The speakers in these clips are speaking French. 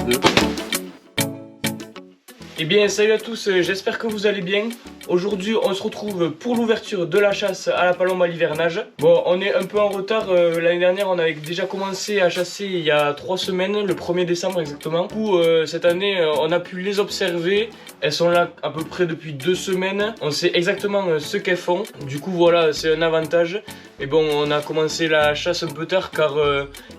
2. Eh bien salut à tous, j'espère que vous allez bien. Aujourd'hui on se retrouve pour l'ouverture de la chasse à la palombe à l'hivernage. Bon, on est un peu en retard, l'année dernière on avait déjà commencé à chasser il y a 3 semaines, le 1er décembre exactement. Du coup cette année on a pu les observer, elles sont là à peu près depuis 2 semaines. On sait exactement ce qu'elles font, du coup voilà c'est un avantage. Mais bon, on a commencé la chasse un peu tard car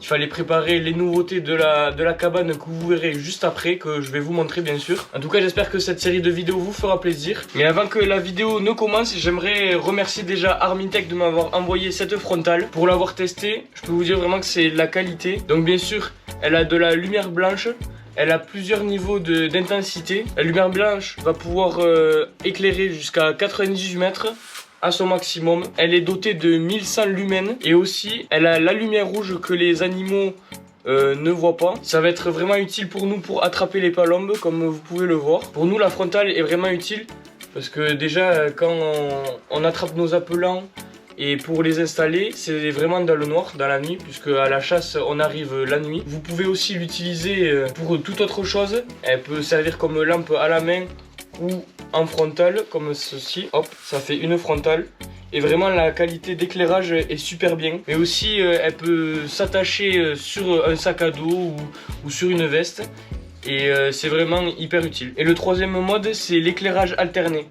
il fallait préparer les nouveautés de la cabane que vous verrez juste après, que je vais vous montrer bien sûr. En tout cas j'espère que cette série de vidéos vous fera plaisir. Mais avant que la vidéo ne commence, j'aimerais remercier déjà Armitech de m'avoir envoyé cette frontale. Pour l'avoir testée, je peux vous dire vraiment que c'est de la qualité. Donc bien sûr, elle a de la lumière blanche. Elle a plusieurs niveaux d'intensité. La lumière blanche va pouvoir éclairer jusqu'à 98 mètres. À son maximum. Elle est dotée de 1100 lumens et aussi elle a la lumière rouge que les animaux ne voient pas. Ça va être vraiment utile pour nous pour attraper les palombes comme vous pouvez le voir. Pour nous la frontale est vraiment utile parce que déjà quand on attrape nos appelants et pour les installer c'est vraiment dans le noir, dans la nuit, puisque à la chasse on arrive la nuit. Vous pouvez aussi l'utiliser pour toute autre chose. Elle peut servir comme lampe à la main ou en frontale comme ceci. Hop, ça fait une frontale et vraiment la qualité d'éclairage est super bien. Mais aussi elle peut s'attacher sur un sac à dos ou sur une veste et c'est vraiment hyper utile. Et le troisième mode c'est l'éclairage alterné.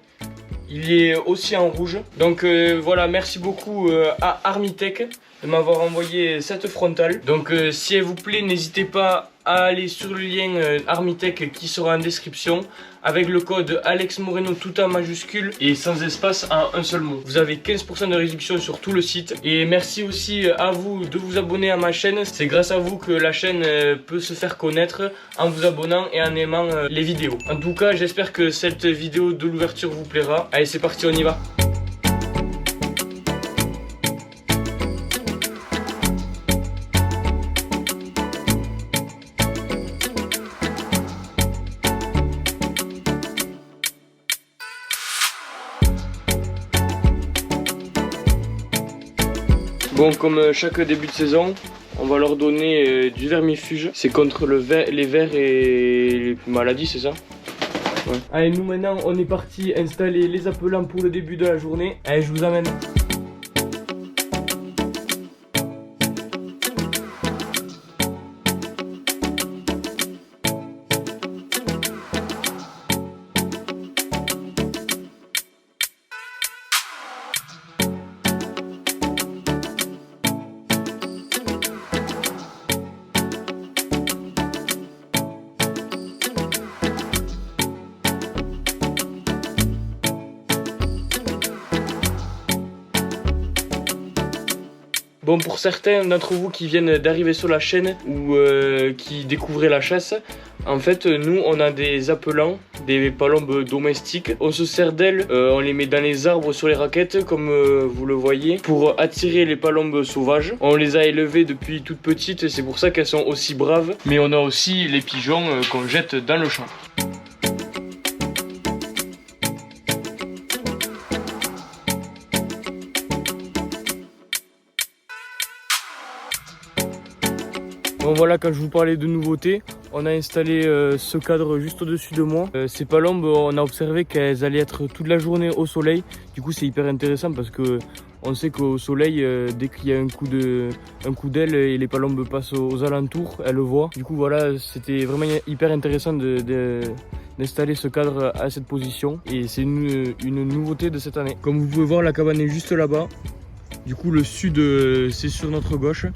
Il est aussi en rouge. Donc voilà, merci beaucoup à Armitech de m'avoir envoyé cette frontale. Donc si elle vous plaît, n'hésitez pas à aller sur le lien Armitech qui sera en description avec le code Alex Moreno tout en majuscule et sans espace en un seul mot. Vous avez 15% de réduction sur tout le site. Et merci aussi à vous de vous abonner à ma chaîne. C'est grâce à vous que la chaîne peut se faire connaître en vous abonnant et en aimant les vidéos. En tout cas, j'espère que cette vidéo de l'ouverture vous plaira. Allez, c'est parti, on y va. Bon, comme chaque début de saison, on va leur donner du vermifuge. C'est contre les vers et les maladies, c'est ça? Ouais. Allez, nous maintenant, on est parti installer les appelants pour le début de la journée. Allez, je vous amène. Bon, pour certains d'entre vous qui viennent d'arriver sur la chaîne ou qui découvraient la chasse, en fait, nous, on a des appelants, des palombes domestiques. On se sert d'elles, on les met dans les arbres sur les raquettes, comme vous le voyez, pour attirer les palombes sauvages. On les a élevées depuis toutes petites, c'est pour ça qu'elles sont aussi braves. Mais on a aussi les pigeons qu'on jette dans le champ. Bon voilà, quand je vous parlais de nouveautés, on a installé ce cadre juste au-dessus de moi. Ces palombes, on a observé qu'elles allaient être toute la journée au soleil. Du coup c'est hyper intéressant parce que on sait qu'au soleil, dès qu'il y a un coup d'aile et les palombes passent aux alentours, elles le voient. Du coup voilà, c'était vraiment hyper intéressant d'installer ce cadre à cette position. Et c'est une nouveauté de cette année. Comme vous pouvez voir, la cabane est juste là-bas. Du coup le sud, c'est sur notre gauche.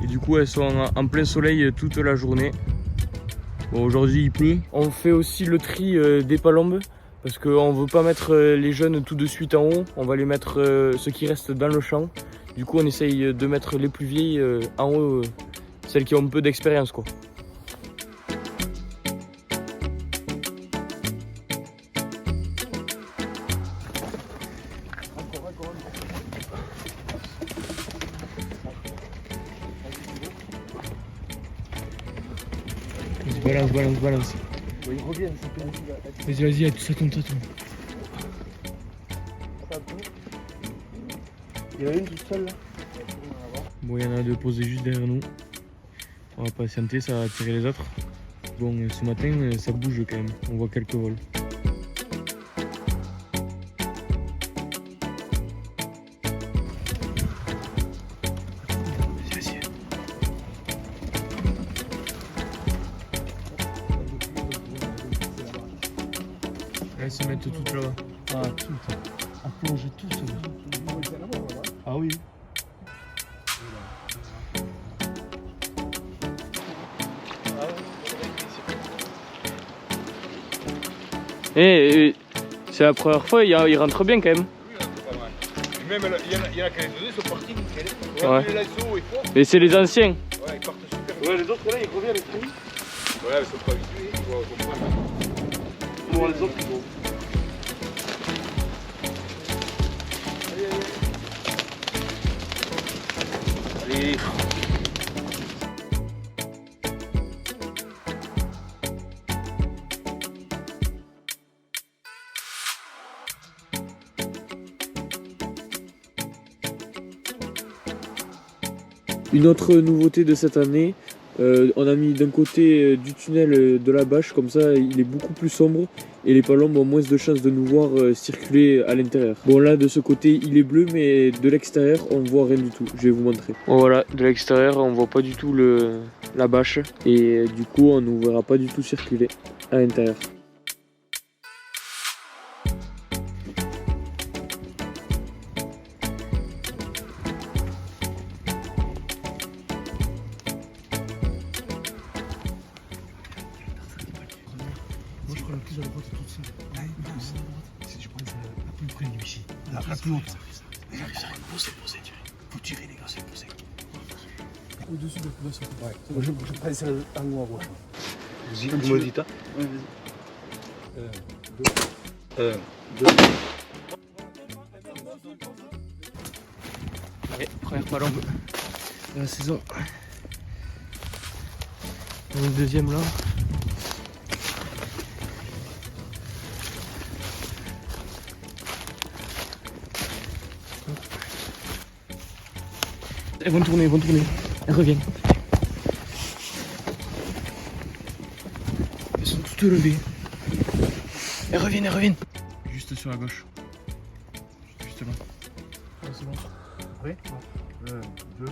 Et du coup elles sont en plein soleil toute la journée. Bon, aujourd'hui il pleut. On fait aussi le tri des palombes parce qu'on ne veut pas mettre les jeunes tout de suite en haut. On va les mettre ceux qui restent dans le champ. Du coup on essaye de mettre les plus vieilles en haut, celles qui ont un peu d'expérience quoi. Balance. Bon, il revient, Vas-y, ça tombe. Il y en a une toute seule là. Bon, il y en a deux posées juste derrière nous. On va patienter, ça va attirer les autres. Bon, ce matin, ça bouge quand même. On voit quelques vols. Elles se mettent toutes là-bas. Ah, toutes. À plonger toutes. Ah oui. Et c'est la première fois, il rentre bien quand même. Oui, c'est pas mal. Même il y en a qui sont partis nickel. Ouais. Les lasso et quoi. Et c'est les anciens. Ouais, ils partent super bien. Ouais, les autres là, ils reviennent avec lui. Ouais, ils sont pas habitués, ils vont comprendre. Bon, les autres, ils vont. Allez. Une autre nouveauté de cette année, on a mis d'un côté du tunnel de la bâche, comme ça il est beaucoup plus sombre et les palombes ont moins de chances de nous voir circuler à l'intérieur. Bon là de ce côté il est bleu mais de l'extérieur on voit rien du tout, je vais vous montrer. Bon, voilà, de l'extérieur on voit pas du tout la bâche et du coup on ne verra pas du tout circuler à l'intérieur. Moi, je prends la plus à droite toute seule. Là, je prends la plus près de ici. La plus haute. Posez, faut tirer, les gars, c'est posé. Au-dessus de la poubelle. Ouais. Moi, je prends celle en haut à gauche. Vous me dites, hein? Ouais, vas-y. 1, 2. Allez, première palombe de la saison. Le deuxième là. Elles vont tourner, elles reviennent. Elles sont toutes levées. Elles reviennent. Juste sur la gauche. Juste là. Ah, c'est bon. Prêt? 1, 2.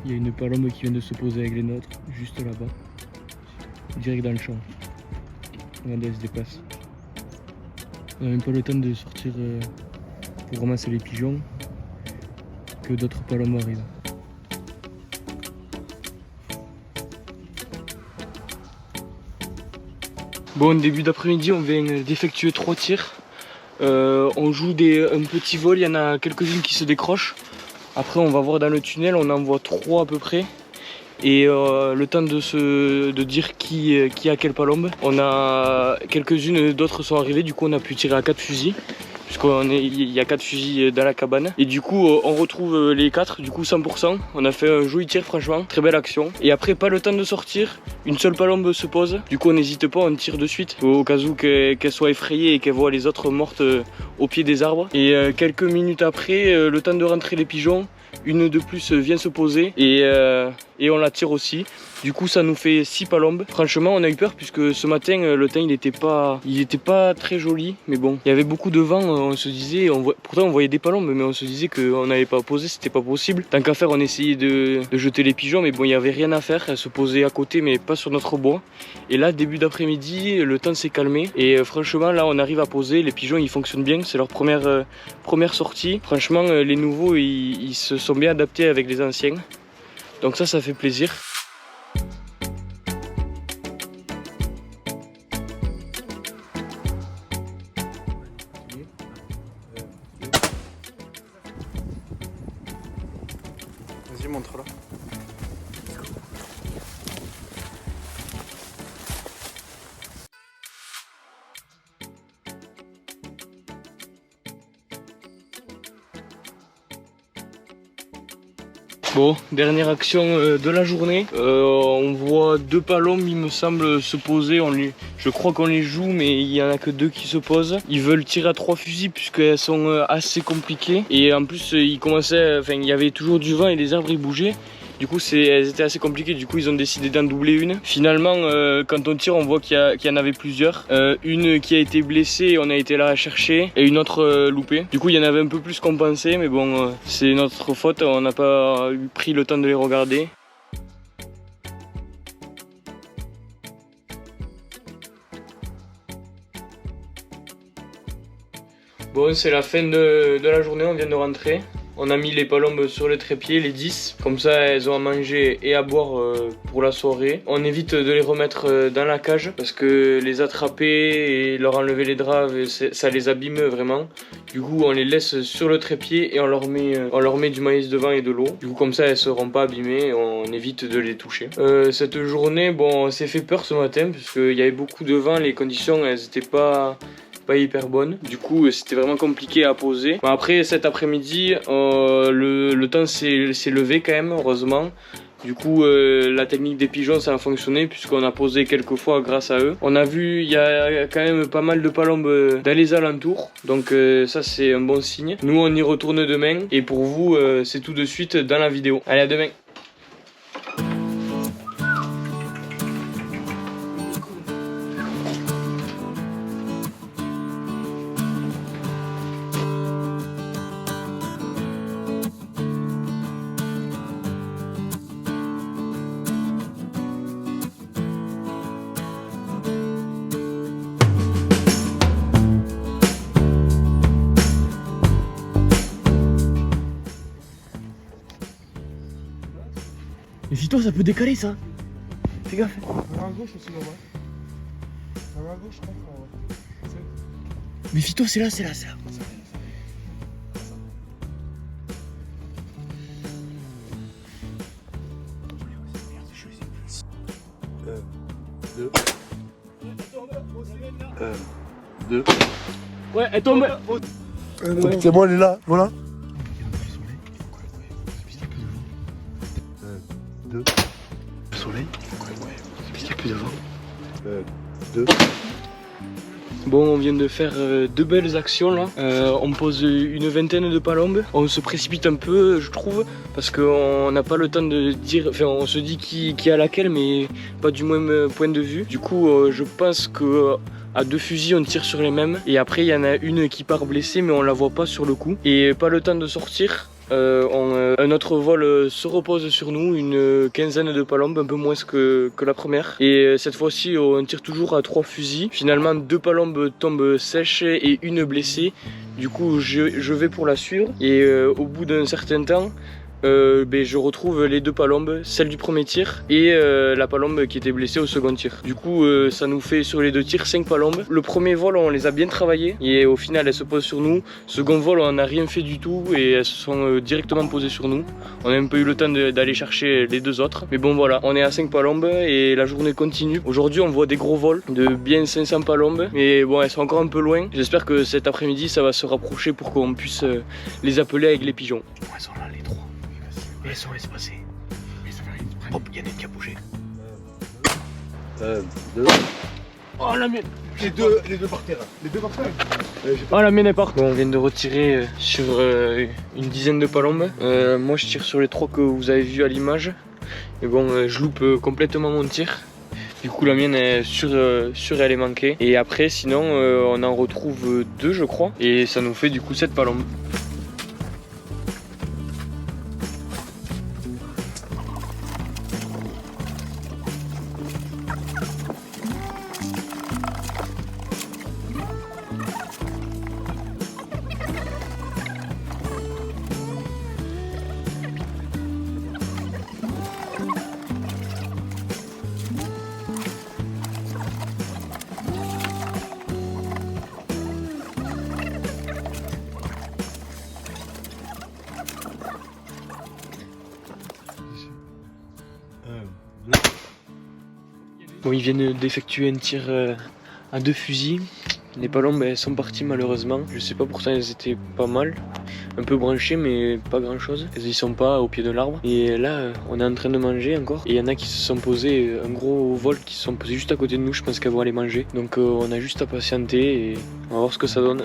Il y a une palombe qui vient de se poser avec les nôtres, juste là-bas. Direct dans le champ. Regardez, elle se déplace. On n'a même pas le temps de sortir pour ramasser les pigeons que d'autres palombes arrivent. Bon, début d'après-midi, on vient d'effectuer 3 tirs. On joue un petit vol, il y en a quelques-unes qui se décrochent. Après, on va voir dans le tunnel, on en voit 3 à peu près. Et le temps de dire qui a quelle palombe. On a quelques-unes, d'autres sont arrivées, du coup on a pu tirer à 4 fusils. Puisqu'il y a 4 fusils dans la cabane. Et du coup on retrouve les 4, du coup 100%. On a fait un joli tir franchement, très belle action. Et après pas le temps de sortir, une seule palombe se pose. Du coup on n'hésite pas, on tire de suite. Au cas où qu'elle soit effrayée et qu'elle voit les autres mortes au pied des arbres. Et quelques minutes après, le temps de rentrer les pigeons, une de plus vient se poser et on la tire aussi. Du coup ça nous fait 6 palombes. Franchement on a eu peur puisque ce matin le temps il était pas très joli. Mais bon, il y avait beaucoup de vent, on se disait, pourtant on voyait des palombes mais on se disait qu'on n'avait pas posé, c'était pas possible. Tant qu'à faire on essayait de jeter les pigeons mais bon il n'y avait rien à faire. Elles se posaient à côté mais pas sur notre bois. Et là début d'après-midi le temps s'est calmé et franchement là on arrive à poser. Les pigeons ils fonctionnent bien, c'est leur première sortie. Franchement les nouveaux ils se sont bien adaptés avec les anciens. Donc ça fait plaisir. Vas-y, montre-la. Bon, dernière action de la journée. On voit 2 palombes, il me semble, se poser. Je crois qu'on les joue, mais il n'y en a que 2 qui se posent. Ils veulent tirer à 3 fusils puisqu'elles sont assez compliquées. Et en plus, il y avait toujours du vent et les arbres ils bougeaient. Du coup elles étaient assez compliquées, du coup ils ont décidé d'en doubler une. Finalement quand on tire on voit qu'il y en avait plusieurs. Une qui a été blessée, on a été là à chercher, et une autre loupée. Du coup il y en avait un peu plus qu'on pensait, mais bon c'est notre faute, on n'a pas pris le temps de les regarder. Bon, c'est la fin de la journée, on vient de rentrer. On a mis les palombes sur le trépied, les 10. Comme ça, elles ont à manger et à boire pour la soirée. On évite de les remettre dans la cage parce que les attraper et leur enlever les draps, ça les abîme vraiment. Du coup, on les laisse sur le trépied et on leur met du maïs devant et de l'eau. Du coup, comme ça, elles ne seront pas abîmées et on évite de les toucher. Cette journée, bon, on s'est fait peur ce matin parce qu'il y avait beaucoup de vent. Les conditions, elles n'étaient pas hyper bonne, du coup c'était vraiment compliqué à poser. Bon, après cet après-midi le temps s'est levé quand même, heureusement. Du coup la technique des pigeons ça a fonctionné puisqu'on a posé quelques fois grâce à eux. On a vu il y a quand même pas mal de palombes dans les alentours, donc ça c'est un bon signe. Nous on y retourne demain et pour vous c'est tout de suite dans la vidéo. Allez, à demain. Méfie-toi, ça peut décaler ça. Fais gaffe. À gauche aussi là-bas. À gauche, je comprends. Méfie-toi, c'est là, c'est là, c'est là. 2. Ouais, elle tombe. C'est bon, elle est là, voilà. 2. Le soleil. Parce qu'il y a plus de vent. 2. Bon, on vient de faire deux belles actions là. On pose une vingtaine de palombes. On se précipite un peu, je trouve, parce qu'on n'a pas le temps de dire. Enfin, on se dit qui a laquelle, mais pas du même point de vue. Du coup, je pense que à deux fusils, on tire sur les mêmes. Et après, il y en a une qui part blessée, mais on la voit pas sur le coup. Et pas le temps de sortir. Un autre vol se repose sur nous, une quinzaine de palombes, un peu moins que la première. Et cette fois-ci, on tire toujours à 3 fusils. Finalement, 2 palombes tombent sèches et une blessée. Du coup, je vais pour la suivre. Et au bout d'un certain temps, je retrouve les 2 palombes, celle du premier tir et la palombe qui était blessée au second tir. Du coup ça nous fait sur les 2 tirs 5 palombes. Le premier vol on les a bien travaillées et au final elles se posent sur nous. Second vol on n'a rien fait du tout et elles se sont directement posées sur nous. On a même pas eu le temps d'aller chercher les 2 autres. Mais bon voilà, on est à 5 palombes et la journée continue. Aujourd'hui on voit des gros vols de bien 500 palombes. Mais bon, elles sont encore un peu loin. J'espère que cet après-midi ça va se rapprocher pour qu'on puisse les appeler avec les pigeons. Elles sont là les 3. Elles sont espacées. Hop, il y en a une qui a bougé. 2. Oh la mienne. Les deux par terre. Les 2 par terre. Oh la mienne est part. Bon, on vient de retirer sur une dizaine de palombes. Moi je tire sur les 3 que vous avez vu à l'image. Et bon, je loupe complètement mon tir. Du coup la mienne est sûre elle est manquée. Et après sinon on en retrouve 2 je crois. Et ça nous fait du coup 7 palombes. Bon, ils viennent d'effectuer un tir à 2 fusils. Les palombes elles sont parties malheureusement. Je sais pas, pourtant elles étaient pas mal. Un peu branchées mais pas grand chose. Elles y sont pas au pied de l'arbre. Et là on est en train de manger encore. Et il y en a qui se sont posés, un gros vol qui se sont posés juste à côté de nous. Je pense qu'elles vont aller manger. Donc on a juste à patienter et on va voir ce que ça donne.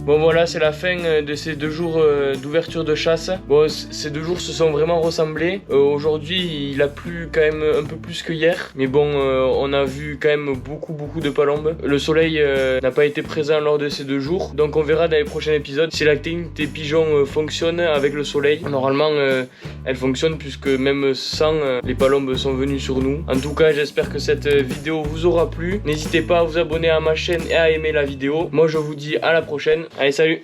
Bon voilà, c'est la fin de ces 2 jours d'ouverture de chasse. Bon, ces 2 jours se sont vraiment ressemblés. Aujourd'hui, il a plu quand même un peu plus que hier. Mais bon, on a vu quand même beaucoup de palombes. Le soleil n'a pas été présent lors de ces 2 jours. Donc on verra dans les prochains épisodes si la technique des pigeons fonctionne avec le soleil. Normalement, elle fonctionne puisque même sans, les palombes sont venues sur nous. En tout cas, j'espère que cette vidéo vous aura plu. N'hésitez pas à vous abonner à ma chaîne et à aimer la vidéo. Moi, je vous dis à la prochaine. Allez, salut!